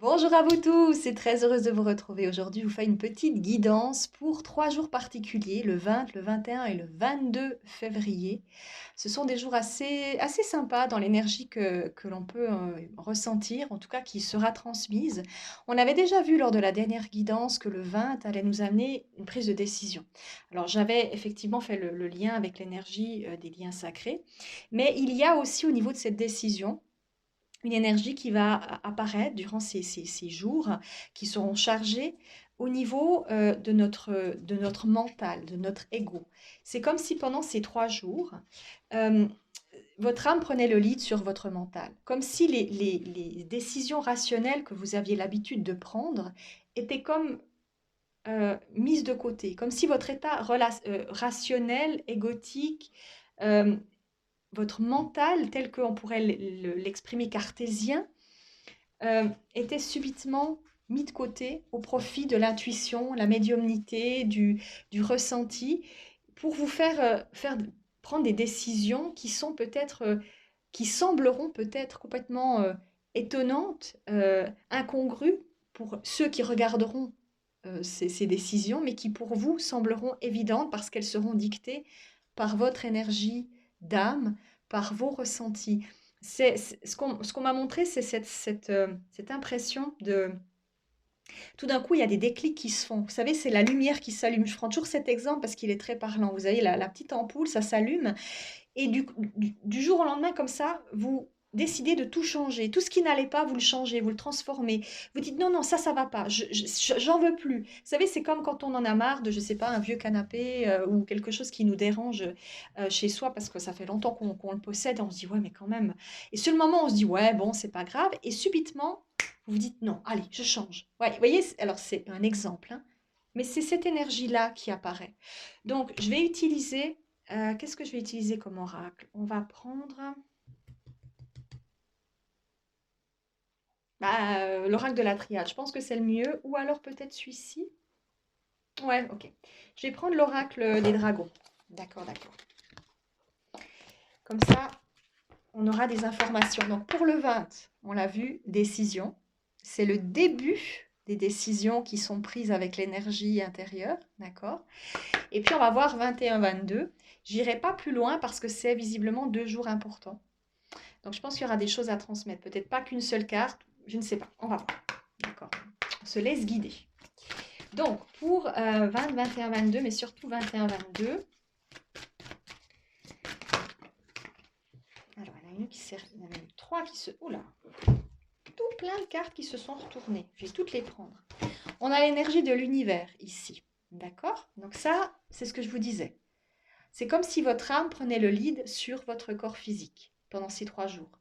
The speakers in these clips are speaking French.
Bonjour à vous tous, c'est très heureuse de vous retrouver. Aujourd'hui, je vous fais une petite guidance pour 3 jours particuliers, le 20, le 21 et le 22 février. Ce sont des jours assez sympas dans l'énergie que l'on peut ressentir, en tout cas qui sera transmise. On avait déjà vu lors de la dernière guidance que le 20 allait nous amener une prise de décision. Alors, j'avais effectivement fait le lien avec l'énergie des liens sacrés, mais il y a aussi au niveau de cette décision une énergie qui va apparaître durant ces jours qui seront chargés au niveau de notre mental, de notre ego. C'est comme si pendant ces 3 jours, euh, votre âme prenait le lead sur votre mental, comme si les décisions rationnelles que vous aviez l'habitude de prendre étaient comme mises de côté, comme si votre état rationnel, égotique, euh, votre mental, tel qu'on pourrait l'exprimer cartésien, était subitement mis de côté au profit de l'intuition, la médiumnité, du ressenti, pour vous faire prendre des décisions qui sont peut-être, qui sembleront peut-être complètement étonnantes, incongrues pour ceux qui regarderont ces décisions, mais qui pour vous sembleront évidentes parce qu'elles seront dictées par votre énergie d'âme, par vos ressentis. Ce qu'on m'a montré, c'est cette impression de... Tout d'un coup, il y a des déclics qui se font. Vous savez, c'est la lumière qui s'allume. Je prends toujours cet exemple parce qu'il est très parlant. Vous avez la petite ampoule, ça s'allume. Et du jour au lendemain, comme ça, vous décidez de tout changer. Tout ce qui n'allait pas, vous le changez, vous le transformez. Vous dites non, non, ça va pas, j'en veux plus. Vous savez, c'est comme quand on en a marre de, je sais pas, un vieux canapé ou quelque chose qui nous dérange chez soi parce que ça fait longtemps qu'on le possède. Et on se dit, ouais, mais quand même. Et sur le moment, on se dit, ouais, bon, c'est pas grave. Et subitement, vous vous dites, non, allez, je change. Ouais, vous voyez, alors c'est un exemple, hein, mais c'est cette énergie-là qui apparaît. Donc, je vais utiliser qu'est-ce que je vais utiliser comme oracle? On va prendre l'oracle de la triade. Je pense que c'est le mieux. Ou alors peut-être celui-ci. Ouais, ok. Je vais prendre l'oracle des dragons. D'accord, d'accord. Comme ça, on aura des informations. Donc pour le 20, on l'a vu, décision. C'est le début des décisions qui sont prises avec l'énergie intérieure. D'accord. Et puis on va voir 21-22. J'irai pas plus loin parce que c'est visiblement 2 jours importants. Donc je pense qu'il y aura des choses à transmettre. Peut-être pas qu'une seule carte, je ne sais pas. On va voir. D'accord. On se laisse guider. Donc pour 20, 21, 22, mais surtout 21, 22. Alors il y en a une qui s'est... Il y en a eu 3 qui se... Oula. Tout plein de cartes qui se sont retournées. Je vais toutes les prendre. On a l'énergie de l'univers ici. D'accord. Donc ça, c'est ce que je vous disais. C'est comme si votre âme prenait le lead sur votre corps physique pendant ces 3 jours.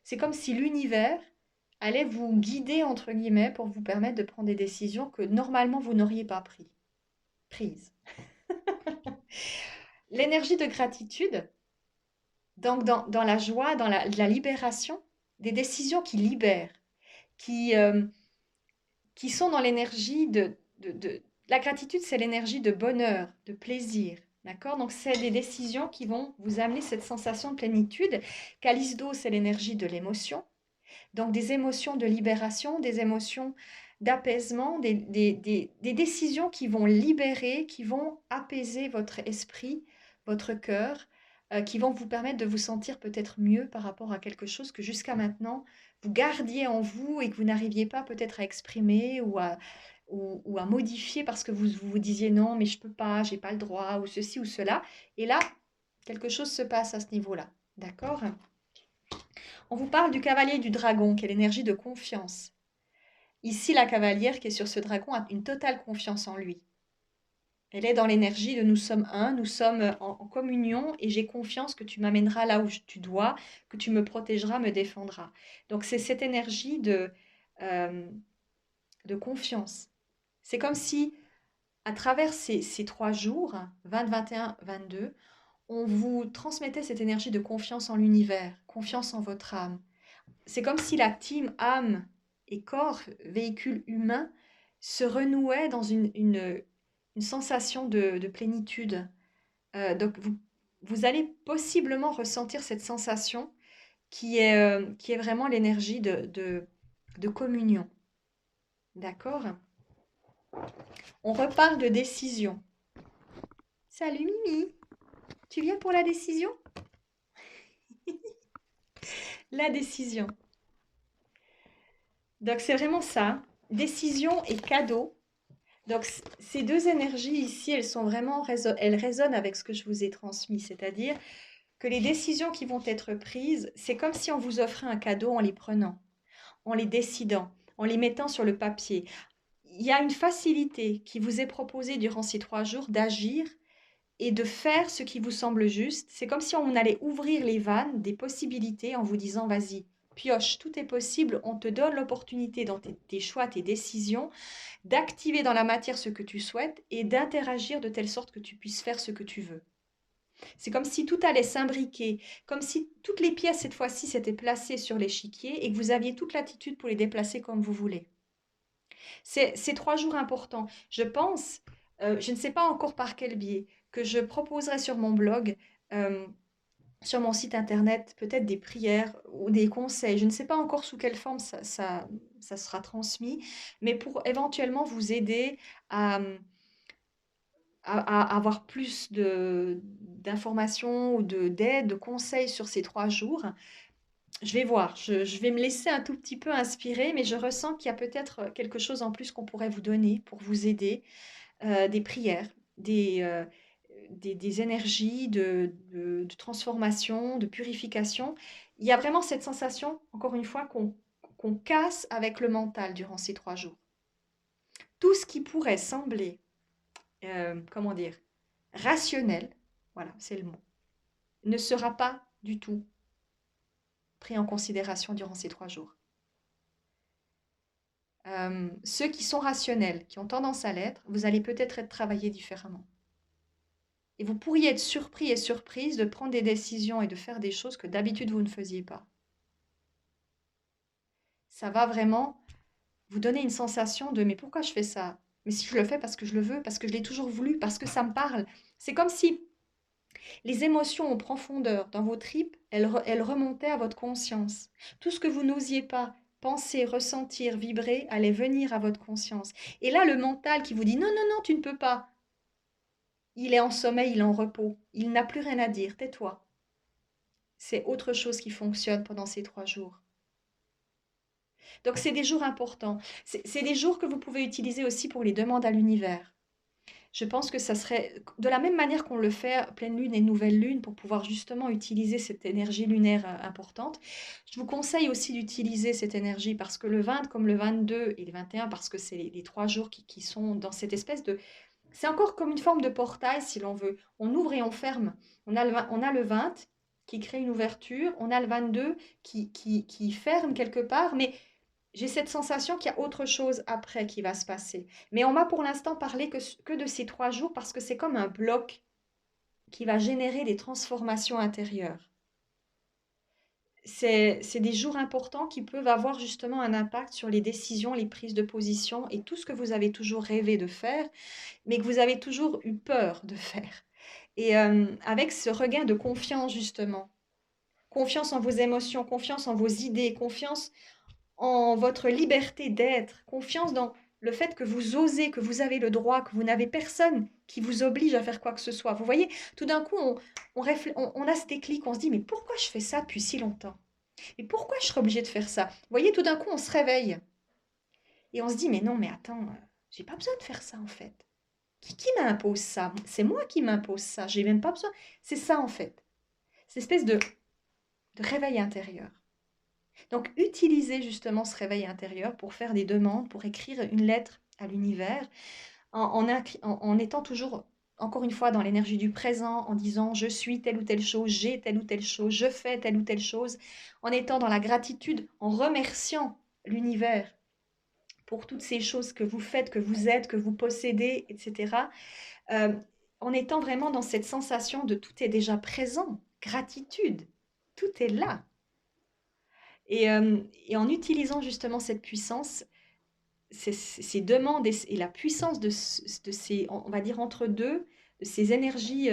C'est comme si l'univers allait vous guider, entre guillemets, pour vous permettre de prendre des décisions que normalement vous n'auriez pas prises. L'énergie de gratitude, donc dans la joie, dans la libération, des décisions qui libèrent, qui, euh, qui sont dans l'énergie La gratitude, c'est l'énergie de bonheur, de plaisir. D'accord. Donc, c'est des décisions qui vont vous amener cette sensation de plénitude. Callisto, c'est l'énergie de l'émotion. Donc des émotions de libération, des émotions d'apaisement, des décisions qui vont libérer, qui vont apaiser votre esprit, votre cœur, qui vont vous permettre de vous sentir peut-être mieux par rapport à quelque chose que jusqu'à maintenant vous gardiez en vous et que vous n'arriviez pas peut-être à exprimer ou à modifier parce que vous disiez non, mais je peux pas, j'ai pas le droit, ou ceci ou cela. Et là, quelque chose se passe à ce niveau-là. D'accord. On vous parle du cavalier du dragon, qui est l'énergie de confiance. Ici, la cavalière qui est sur ce dragon a une totale confiance en lui. Elle est dans l'énergie de nous sommes un, nous sommes en communion et j'ai confiance que tu m'amèneras là où tu dois, que tu me protégeras, me défendras. Donc c'est cette énergie euh, de confiance. C'est comme si, à travers ces 3 jours, 20, 21, 22, on vous transmettait cette énergie de confiance en l'univers, confiance en votre âme. C'est comme si la team âme et corps, véhicule humain, se renouait dans une sensation de plénitude. Donc vous allez possiblement ressentir cette sensation qui est vraiment l'énergie de communion. D'accord? On reparle de décision. Salut Mimi, tu viens pour la décision? La décision. Donc c'est vraiment ça. Décision et cadeau. Donc ces deux énergies ici, elles sont vraiment, elles résonnent avec ce que je vous ai transmis, c'est-à-dire que les décisions qui vont être prises, c'est comme si on vous offrait un cadeau en les prenant, en les décidant, en les mettant sur le papier. Il y a une facilité qui vous est proposée durant ces 3 jours d'agir et de faire ce qui vous semble juste. C'est comme si on allait ouvrir les vannes des possibilités en vous disant, vas-y, pioche, tout est possible, on te donne l'opportunité dans tes choix, tes décisions, d'activer dans la matière ce que tu souhaites et d'interagir de telle sorte que tu puisses faire ce que tu veux. C'est comme si tout allait s'imbriquer, comme si toutes les pièces cette fois-ci s'étaient placées sur l'échiquier et que vous aviez toute l'attitude pour les déplacer comme vous voulez. C'est 3 jours importants. Je pense, je ne sais pas encore par quel biais, que je proposerai sur mon blog, euh, sur mon site internet, peut-être des prières ou des conseils. Je ne sais pas encore sous quelle forme ça sera transmis, mais pour éventuellement vous aider à, à avoir plus d'informations ou d'aide, de conseils sur ces 3 jours. Je vais voir, je vais me laisser un tout petit peu inspirer, mais je ressens qu'il y a peut-être quelque chose en plus qu'on pourrait vous donner pour vous aider, des prières, des énergies de transformation, de purification. Il y a vraiment cette sensation, encore une fois, qu'on casse avec le mental durant ces 3 jours. Tout ce qui pourrait sembler, comment dire, rationnel, voilà, c'est le mot, ne sera pas du tout pris en considération durant ces 3 jours. Ceux qui sont rationnels, qui ont tendance à l'être, vous allez peut-être être travaillés différemment. Et vous pourriez être surpris et surprise de prendre des décisions et de faire des choses que d'habitude vous ne faisiez pas. Ça va vraiment vous donner une sensation de mais pourquoi je fais ça? Mais si je le fais parce que je le veux, parce que je l'ai toujours voulu, parce que ça me parle. C'est comme si les émotions en profondeur dans vos tripes, elles remontaient à votre conscience. Tout ce que vous n'osiez pas penser, ressentir, vibrer, allait venir à votre conscience. Et là, le mental qui vous dit non, non, non, tu ne peux pas. Il est en sommeil, il est en repos. Il n'a plus rien à dire, tais-toi. C'est autre chose qui fonctionne pendant ces 3 jours. Donc c'est des jours importants. C'est des jours que vous pouvez utiliser aussi pour les demandes à l'univers. Je pense que ça serait de la même manière qu'on le fait pleine lune et nouvelle lune pour pouvoir justement utiliser cette énergie lunaire importante. Je vous conseille aussi d'utiliser cette énergie parce que le 20 comme le 22 et le 21, parce que c'est les 3 jours qui sont dans cette espèce de... C'est encore comme une forme de portail si l'on veut. On ouvre et on ferme. On a le 20 qui crée une ouverture, on a le 22 qui ferme quelque part, mais j'ai cette sensation qu'il y a autre chose après qui va se passer. Mais on m'a pour l'instant parlé que de ces 3 jours parce que c'est comme un bloc qui va générer des transformations intérieures. C'est des jours importants qui peuvent avoir justement un impact sur les décisions, les prises de position et tout ce que vous avez toujours rêvé de faire, mais que vous avez toujours eu peur de faire. Et avec ce regain de confiance justement, confiance en vos émotions, confiance en vos idées, confiance en votre liberté d'être, confiance dans le fait que vous osez, que vous avez le droit, que vous n'avez personne qui vous oblige à faire quoi que ce soit. Vous voyez, tout d'un coup, on a ce déclic, on se dit, mais pourquoi je fais ça depuis si longtemps? Mais pourquoi je serais obligée de faire ça? Vous voyez, tout d'un coup, on se réveille et on se dit, mais non, mais attends, j'ai pas besoin de faire ça en fait. Qui m'impose ça? C'est moi qui m'impose ça, j'ai même pas besoin. C'est ça en fait. Cette espèce de réveil intérieur. Donc, utilisez justement ce réveil intérieur pour faire des demandes, pour écrire une lettre à l'univers, en étant toujours, encore une fois, dans l'énergie du présent, en disant je suis telle ou telle chose, j'ai telle ou telle chose, je fais telle ou telle chose, en étant dans la gratitude, en remerciant l'univers pour toutes ces choses que vous faites, que vous êtes, que vous possédez, etc. Euh, en étant vraiment dans cette sensation de tout est déjà présent, gratitude, tout est là. Et en utilisant justement cette puissance, ces demandes et la puissance de ces, on va dire entre deux, de ces énergies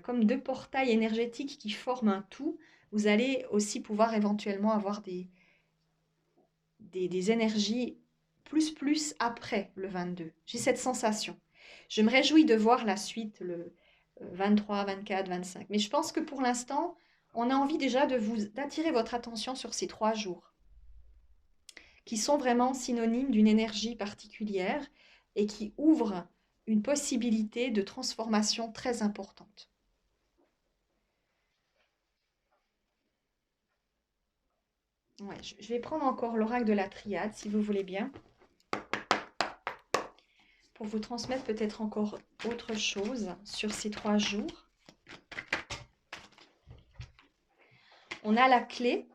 comme deux portails énergétiques qui forment un tout, vous allez aussi pouvoir éventuellement avoir des énergies plus après le 22. J'ai cette sensation. Je me réjouis de voir la suite, le 23, 24, 25. Mais je pense que pour l'instant, on a envie déjà d'attirer votre attention sur ces 3 jours, qui sont vraiment synonymes d'une énergie particulière et qui ouvrent une possibilité de transformation très importante. Ouais, je vais prendre encore l'oracle de la triade, si vous voulez bien, pour vous transmettre peut-être encore autre chose sur ces 3 jours. On a la clé,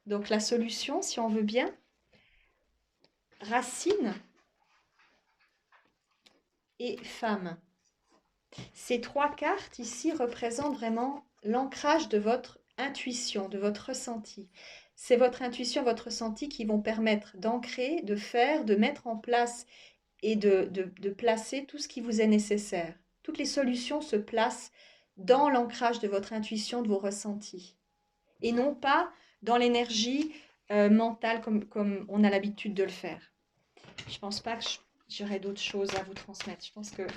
donc la solution, si on veut bien, racine et femme. Ces 3 cartes ici représentent vraiment l'ancrage de votre intuition, de votre ressenti. C'est votre intuition, votre ressenti qui vont permettre d'ancrer, de faire, de mettre en place et de placer tout ce qui vous est nécessaire. Toutes les solutions se placent dans l'ancrage de votre intuition, de vos ressentis, et non pas dans l'énergie mentale comme on a l'habitude de le faire. Je ne pense pas que j'aurai d'autres choses à vous transmettre. Je pense que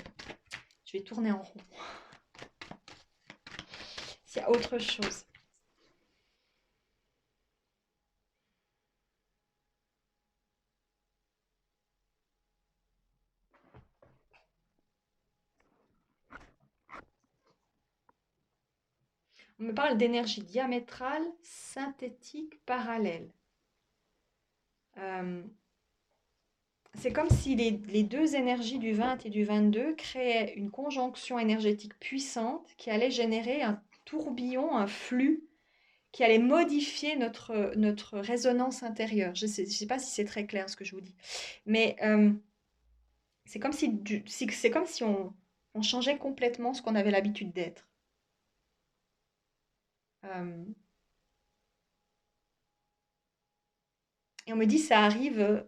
je vais tourner en rond. S'il y a autre chose. On me parle d'énergie diamétrale, synthétique, parallèle. C'est comme si les deux énergies du 20 et du 22 créaient une conjonction énergétique puissante qui allait générer un tourbillon, un flux qui allait modifier notre résonance intérieure. Je sais pas si c'est très clair ce que je vous dis, mais c'est comme si on changeait complètement ce qu'on avait l'habitude d'être. Euh, et on me dit ça arrive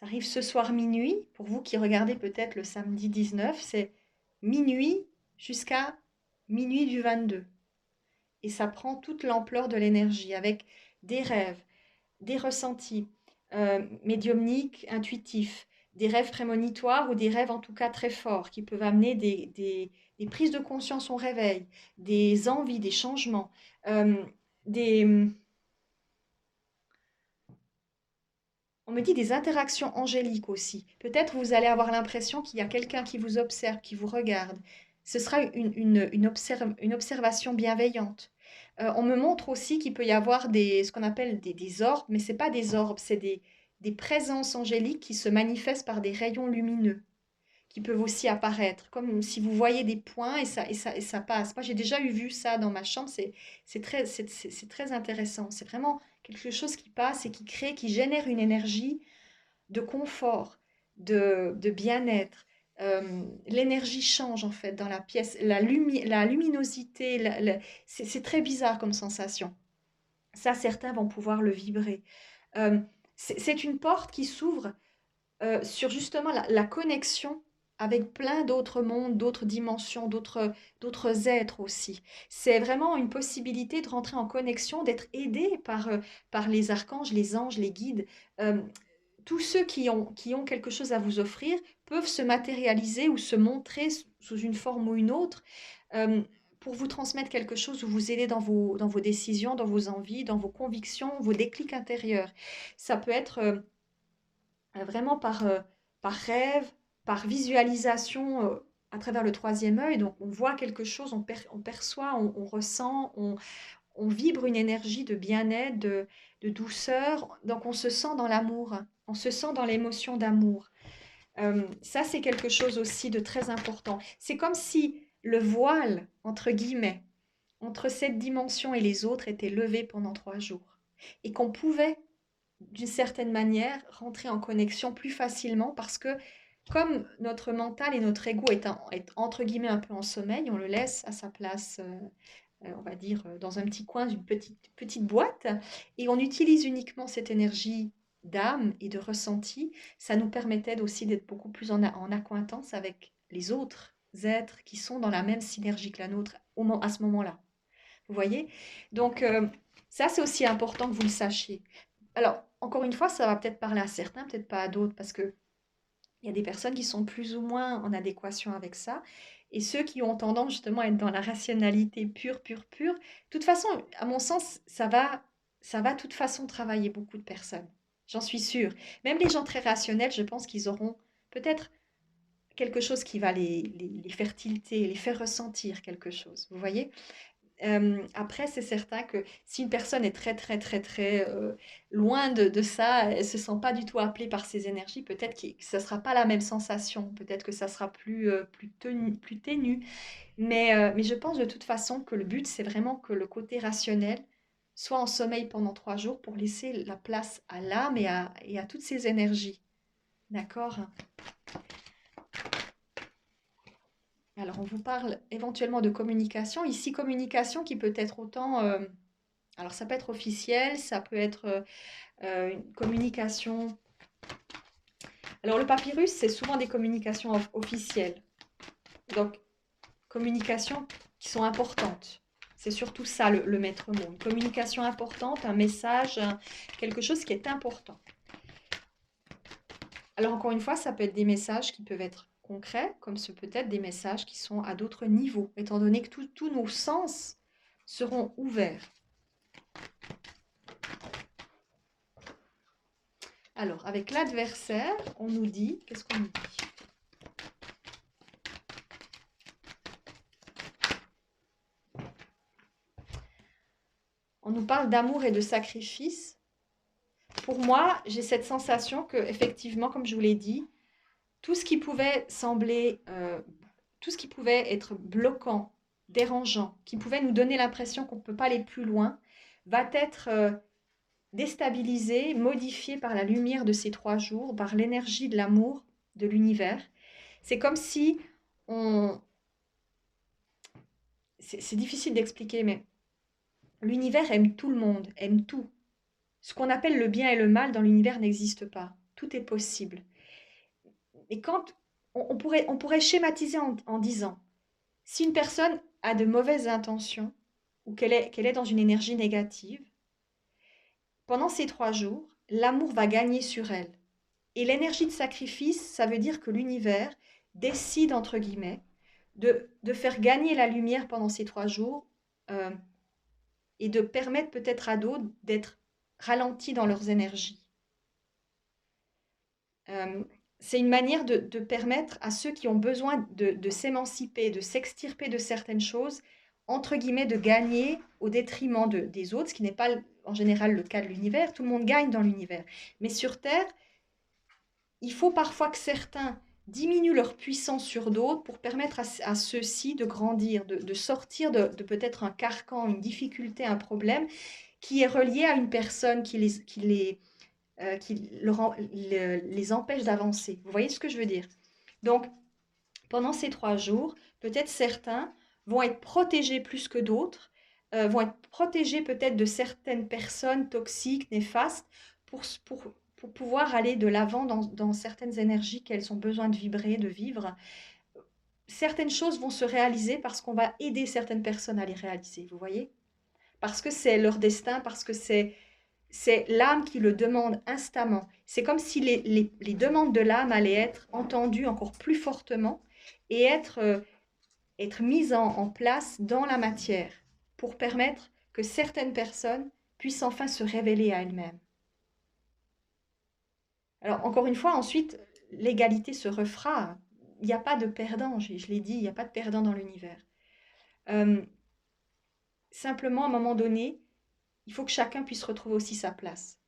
ce soir minuit. Pour vous qui regardez peut-être le samedi 19, c'est minuit jusqu'à minuit du 22. Et ça prend toute l'ampleur de l'énergie avec des rêves, des ressentis médiumniques, intuitifs, des rêves prémonitoires ou des rêves en tout cas très forts qui peuvent amener des prises de conscience au réveil, des envies, des changements, des, on me dit des interactions angéliques aussi. Peut-être vous allez avoir l'impression qu'il y a quelqu'un qui vous observe, qui vous regarde. Ce sera une observation bienveillante. On me montre aussi qu'il peut y avoir ce qu'on appelle des orbes, mais ce n'est pas des orbes, c'est des présences angéliques qui se manifestent par des rayons lumineux, qui peuvent aussi apparaître, comme si vous voyez des points et ça passe. Moi, j'ai déjà vu ça dans ma chambre, c'est très intéressant. C'est vraiment quelque chose qui passe et qui crée, qui génère une énergie de confort, de bien-être. L'énergie change en fait dans la pièce, la luminosité, c'est très bizarre comme sensation. Ça, certains vont pouvoir le vibrer. Euh, c'est une porte qui s'ouvre sur justement la connexion avec plein d'autres mondes, d'autres dimensions, d'autres êtres aussi. C'est vraiment une possibilité de rentrer en connexion, d'être aidé par les archanges, les anges, les guides. Euh, Tous ceux qui ont quelque chose à vous offrir peuvent se matérialiser ou se montrer sous une forme ou une autre euh, pour vous transmettre quelque chose ou vous aider dans vos décisions, dans vos envies, dans vos convictions, vos déclics intérieurs. Ça peut être vraiment par rêve, par visualisation à travers le troisième œil. Donc on voit quelque chose, on perçoit, on ressent, on vibre une énergie de bien-être, de douceur. Donc on se sent dans l'amour, on se sent dans l'émotion d'amour. Ça, c'est quelque chose aussi de très important. C'est comme si le voile, entre guillemets, entre cette dimension et les autres était levé pendant 3 jours. Et qu'on pouvait d'une certaine manière, rentrer en connexion plus facilement parce que comme notre mental et notre ego est entre guillemets un peu en sommeil, on le laisse à sa place, on va dire, dans un petit coin d'une petite boîte, et on utilise uniquement cette énergie d'âme et de ressenti. Ça nous permettait aussi d'être beaucoup plus en accointance avec les autres êtres qui sont dans la même synergie que la nôtre à ce moment-là. Vous voyez? Donc, ça, c'est aussi important que vous le sachiez. Alors, encore une fois, ça va peut-être parler à certains, peut-être pas à d'autres, parce que il y a des personnes qui sont plus ou moins en adéquation avec ça. Et ceux qui ont tendance justement à être dans la rationalité pure, pure, pure, de toute façon, à mon sens, ça va de toute façon travailler beaucoup de personnes. J'en suis sûre. Même les gens très rationnels, je pense qu'ils auront peut-être quelque chose qui va les faire tilter, les faire ressentir quelque chose. Vous voyez? Après, c'est certain que si une personne est très, très, très, très loin de ça, elle se sent pas du tout appelée par ces énergies, peut-être que ça sera pas la même sensation, peut-être que ça sera plus ténu. Mais je pense de toute façon que le but, c'est vraiment que le côté rationnel soit en sommeil pendant 3 jours pour laisser la place à l'âme et à toutes ces énergies. D'accord? Alors, on vous parle éventuellement de communication. Ici, communication qui peut être autant... alors, ça peut être officiel, ça peut être une communication. Alors, le papyrus, c'est souvent des communications officielles. Donc, communications qui sont importantes. C'est surtout ça le maître mot. Une communication importante, un message, quelque chose qui est important. Alors, encore une fois, ça peut être des messages qui peuvent être concrets, comme ce peut être des messages qui sont à d'autres niveaux, étant donné que tous nos sens seront ouverts. Alors, avec l'adversaire, on nous dit, qu'est-ce qu'on nous dit? On nous parle d'amour et de sacrifice. Pour moi, j'ai cette sensation que, effectivement, comme je vous l'ai dit, tout ce qui pouvait sembler, tout ce qui pouvait être bloquant, dérangeant, qui pouvait nous donner l'impression qu'on ne peut pas aller plus loin, va être déstabilisé, modifié par la lumière de ces 3 jours, par l'énergie de l'amour de l'univers. C'est comme si on... C'est difficile d'expliquer, mais l'univers aime tout le monde, aime tout. Ce qu'on appelle le bien et le mal dans l'univers n'existe pas. Tout est possible. Et quand on pourrait schématiser en disant, si une personne a de mauvaises intentions ou qu'elle est dans une énergie négative, pendant ces 3 jours, l'amour va gagner sur elle. Et l'énergie de sacrifice, ça veut dire que l'univers décide, entre guillemets, de faire gagner la lumière pendant ces 3 jours euh, et de permettre peut-être à d'autres d'être ralentis dans leurs énergies. Euh, c'est une manière de permettre à ceux qui ont besoin de s'émanciper, de s'extirper de certaines choses, entre guillemets, de gagner au détriment des autres, ce qui n'est pas en général le cas de l'univers. Tout le monde gagne dans l'univers. Mais sur Terre, il faut parfois que certains diminuent leur puissance sur d'autres pour permettre à ceux-ci de grandir, de sortir de peut-être un carcan, une difficulté, un problème qui est relié à une personne qui les empêche d'avancer. Vous voyez ce que je veux dire? Donc, pendant ces 3 jours, peut-être certains vont être protégés plus que d'autres, vont être protégés peut-être de certaines personnes toxiques, néfastes, pour pouvoir aller de l'avant dans certaines énergies qu'elles ont besoin de vibrer, de vivre. Certaines choses vont se réaliser parce qu'on va aider certaines personnes à les réaliser, vous voyez? Parce que c'est leur destin, parce que c'est l'âme qui le demande instamment. C'est comme si les demandes de l'âme allaient être entendues encore plus fortement et être mises en place dans la matière pour permettre que certaines personnes puissent enfin se révéler à elles-mêmes. Alors, encore une fois, ensuite, l'égalité se refera. Il n'y a pas de perdant, je l'ai dit, il n'y a pas de perdant dans l'univers. Euh, Simplement, à un moment donné, il faut que chacun puisse retrouver aussi sa place.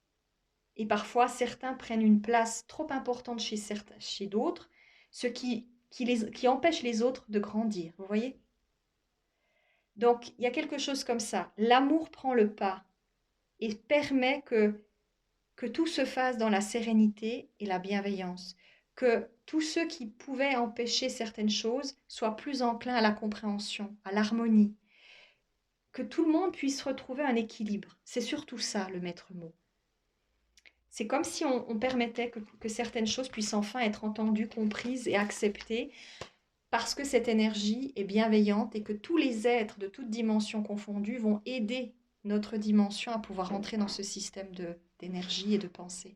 Et parfois, certains prennent une place trop importante chez d'autres, ce qui empêche les autres de grandir. Vous voyez? Donc, il y a quelque chose comme ça. L'amour prend le pas et permet que tout se fasse dans la sérénité et la bienveillance. Que tous ceux qui pouvaient empêcher certaines choses soient plus enclins à la compréhension, à l'harmonie. Que tout le monde puisse retrouver un équilibre. C'est surtout ça, le maître mot. C'est comme si on permettait que certaines choses puissent enfin être entendues, comprises et acceptées, parce que cette énergie est bienveillante et que tous les êtres de toutes dimensions confondues vont aider notre dimension à pouvoir entrer dans ce système d'énergie et de pensée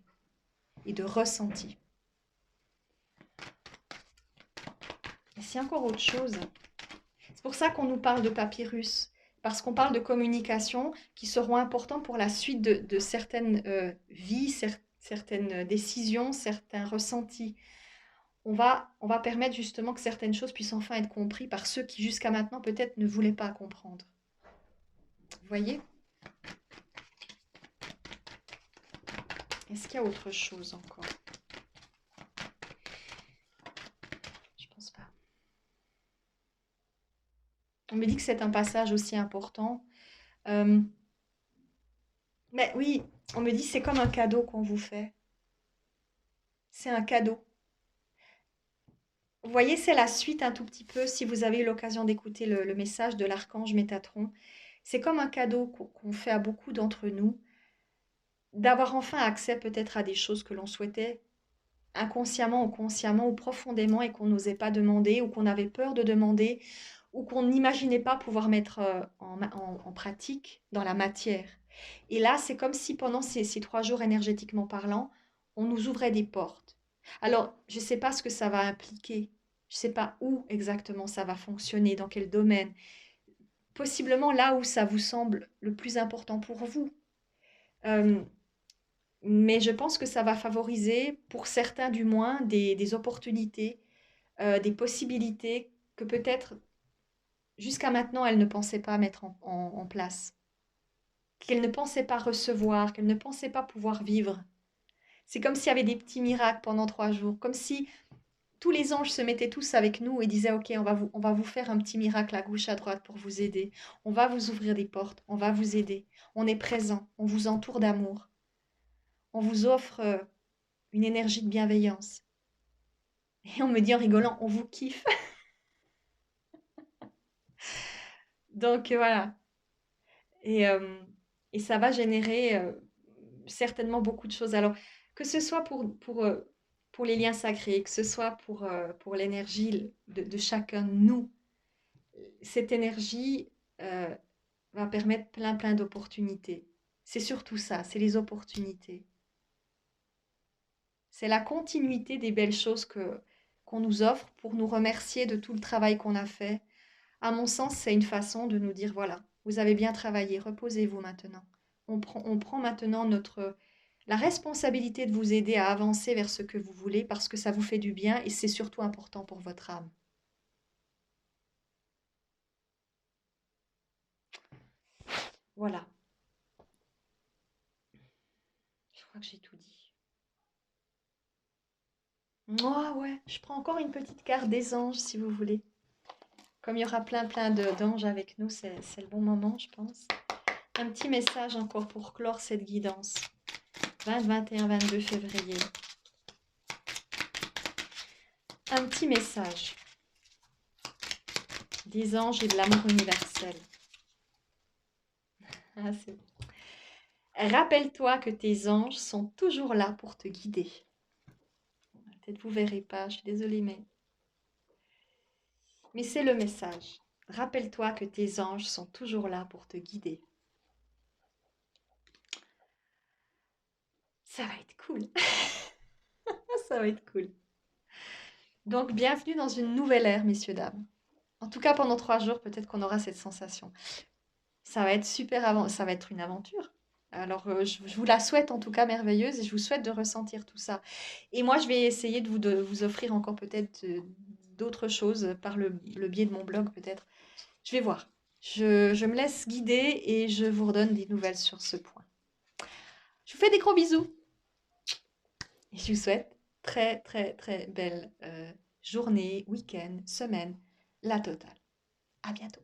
et de ressenti. Et c'est encore autre chose. C'est pour ça qu'on nous parle de papyrus, parce qu'on parle de communication qui seront importants pour la suite de certaines vies, certaines décisions, certains ressentis. On va permettre justement que certaines choses puissent enfin être comprises par ceux qui jusqu'à maintenant peut-être ne voulaient pas comprendre. Vous voyez? Est-ce qu'il y a autre chose encore? Je pense pas. On me dit que c'est un passage aussi important. Euh, mais oui, on me dit c'est comme un cadeau qu'on vous fait. C'est un cadeau. Vous voyez, c'est la suite un tout petit peu, si vous avez eu l'occasion d'écouter le message de l'archange Métatron. C'est comme un cadeau qu'on fait à beaucoup d'entre nous, d'avoir enfin accès peut-être à des choses que l'on souhaitait inconsciemment ou consciemment ou profondément et qu'on n'osait pas demander ou qu'on avait peur de demander ou qu'on n'imaginait pas pouvoir mettre en pratique dans la matière. Et là, c'est comme si pendant ces 3 jours énergétiquement parlant, on nous ouvrait des portes. Alors, je ne sais pas ce que ça va impliquer. Je ne sais pas où exactement ça va fonctionner, dans quel domaine. Possiblement là où ça vous semble le plus important pour vous. Euh, mais je pense que ça va favoriser, pour certains du moins, des opportunités, des possibilités que peut-être jusqu'à maintenant elles ne pensaient pas mettre en place, qu'elles ne pensaient pas recevoir, qu'elles ne pensaient pas pouvoir vivre. C'est comme s'il y avait des petits miracles pendant 3 jours, comme si tous les anges se mettaient tous avec nous et disaient, OK, on va vous faire un petit miracle à gauche, à droite pour vous aider. On va vous ouvrir des portes, on va vous aider. On est présent, on vous entoure d'amour. On vous offre une énergie de bienveillance. Et on me dit en rigolant, on vous kiffe. Donc voilà. Et, euh, et ça va générer certainement beaucoup de choses. Alors, que ce soit pour les liens sacrés, que ce soit pour l'énergie de chacun de nous, cette énergie va permettre plein, plein d'opportunités. C'est surtout ça, c'est les opportunités. C'est la continuité des belles choses qu'on nous offre pour nous remercier de tout le travail qu'on a fait. À mon sens, c'est une façon de nous dire, voilà, vous avez bien travaillé, reposez-vous maintenant. On prend maintenant la responsabilité de vous aider à avancer vers ce que vous voulez parce que ça vous fait du bien et c'est surtout important pour votre âme. Voilà, je crois que j'ai tout dit. Moi, ouais, je prends encore une petite carte des anges si vous voulez. Comme il y aura plein, plein d'anges avec nous, c'est le bon moment, je pense. Un petit message encore pour clore cette guidance. 20, 21, 22 février. Un petit message des anges et de l'amour universel. Ah, c'est bon. Rappelle-toi que tes anges sont toujours là pour te guider. Peut-être vous ne verrez pas, je suis désolée, mais c'est le message. Rappelle-toi que tes anges sont toujours là pour te guider. Ça va être cool. Ça va être cool. Donc, bienvenue dans une nouvelle ère, messieurs, dames. En tout cas, pendant 3 jours, peut-être qu'on aura cette sensation. Ça va être super ça va être une aventure. Alors, je vous la souhaite en tout cas merveilleuse et je vous souhaite de ressentir tout ça. Et moi, je vais essayer de vous offrir encore peut-être d'autres choses par le biais de mon blog, peut-être. Je vais voir. Je me laisse guider et je vous redonne des nouvelles sur ce point. Je vous fais des gros bisous et je vous souhaite très, très, très belle journée, week-end, semaine, la totale. À bientôt.